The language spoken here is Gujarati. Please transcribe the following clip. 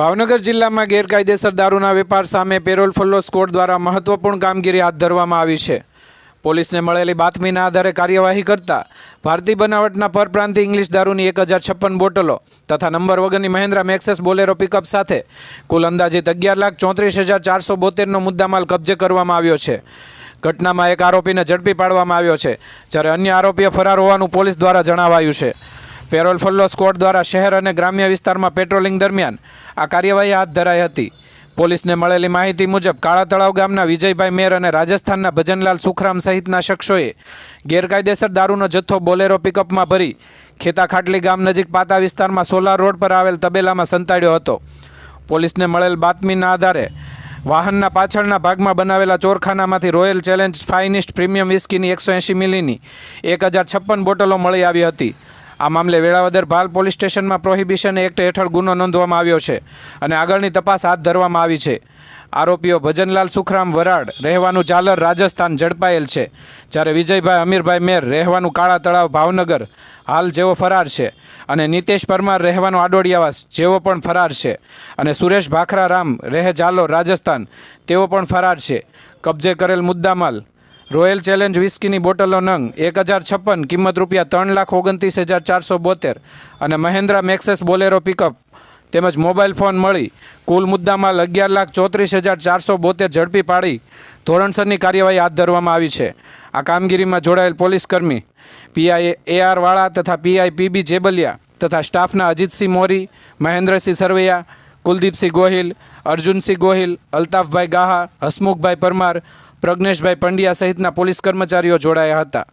ભાવનગર જિલ્લામાં ગેરકાયદેસર દારૂના વેપાર સામે પેરોલ ફોલો સ્ક્વોડ દ્વારા મહત્વપૂર્ણ કામગીરી હાથ ધરવામાં આવી છે। પોલીસને મળેલી બાતમીના આધારે કાર્યવાહી કરતા ભારતીય બનાવટના પરપ્રાંતીય ઇંગ્લિશ દારૂની 1056 બોટલો તથા નંબર વગરની મહિન્દ્રા મેક્સેસ બોલેરો પિકઅપ સાથે કુલ અંદાજિત 11,34,472નો મુદ્દામાલ કબજે કરવામાં આવ્યો છે। ઘટનામાં એક આરોપીને ઝડપી પાડવામાં આવ્યો છે, જ્યારે અન્ય આરોપીઓ ફરાર હોવાનું પોલીસ દ્વારા જણાવાયું છે। પેરોલ ફોલો સ્ક્વોડ દ્વારા શહેર અને ગ્રામ્ય વિસ્તારમાં પેટ્રોલિંગ દરમિયાન આ કાર્યવાહી હાથ ધરાઈ હતી। પોલીસને મળેલી માહિતી મુજબ કાળા તળાવ ગામના વિજયભાઈ મેર અને રાજસ્થાનના ભજનલાલ સુખરામ સહિતના શખ્સોએ ગેરકાયદેસર દારૂનો જથ્થો બોલેરો પિકઅપમાં ભરી ખેતાખાટલી ગામ નજીક પાતા વિસ્તારમાં સોલાર રોડ પર આવેલ તબેલામાં સંતાડ્યો હતો। પોલીસને મળેલ બાતમીના આધારે વાહનના પાછળના ભાગમાં બનાવેલા ચોરખાનામાંથી રોયલ ચેલેન્જ ફાઇનિસ્ટ પ્રીમિયમ વિસ્કીની 180 મિલીની 1056 બોટલો મળી આવી હતી। આ મામલે વેળાવદર ભાલ પોલીસ સ્ટેશનમાં પ્રોહિબિશન એક્ટ હેઠળ ગુનો નોંધવામાં આવ્યો છે અને આગળની તપાસ હાથ ધરવામાં આવી છે। આરોપીઓ ભજનલાલ સુખરામ વરાડ રહેવાનું ઝાલર રાજસ્થાન ઝડપાયેલ છે, જ્યારે વિજયભાઈ અમીરભાઈ મેર રહેવાનું કાળા તળાવ ભાવનગર હાલ જેવો ફરાર છે અને નિતેશ પરમાર રહેવાનો આડોડિયાવાસ જેવો પણ ફરાર છે અને સુરેશ ભાખરારામ રહે ઝાલોર રાજસ્થાન તેઓ પણ ફરાર છે। કબજે કરેલ મુદ્દામાલ રોયલ ચેલેન્જ વિસ્કીની બોટલો નંગ 1056 કિંમત ₹3,29,472 અને મહિન્દ્રા મેક્સેસ બોલેરો પિકઅપ તેમજ મોબાઈલ ફોન મળી કુલ મુદ્દામાલ 11,34,472 ઝડપી પાડી ધોરણસરની કાર્યવાહી હાથ ધરવામાં આવી છે। આ કામગીરીમાં જોડાયેલ પોલીસકર્મી પીઆઈ AR વાળા તથા પીઆઈ PB જેબલિયા તથા સ્ટાફના અજીતસિંહ મોરી, મહેન્દ્રસિંહ સરવૈયા, કુલદીપસિંહ ગોહિલ, અર્જુનસિંહ ગોહિલ, અલ્તાફભાઈ ગાહા, હસમુખભાઈ પરમાર, પ્રજ્ઞેશભાઈ પંડ્યા સહિતના પોલીસ કર્મચારીઓ જોડાયા હતા।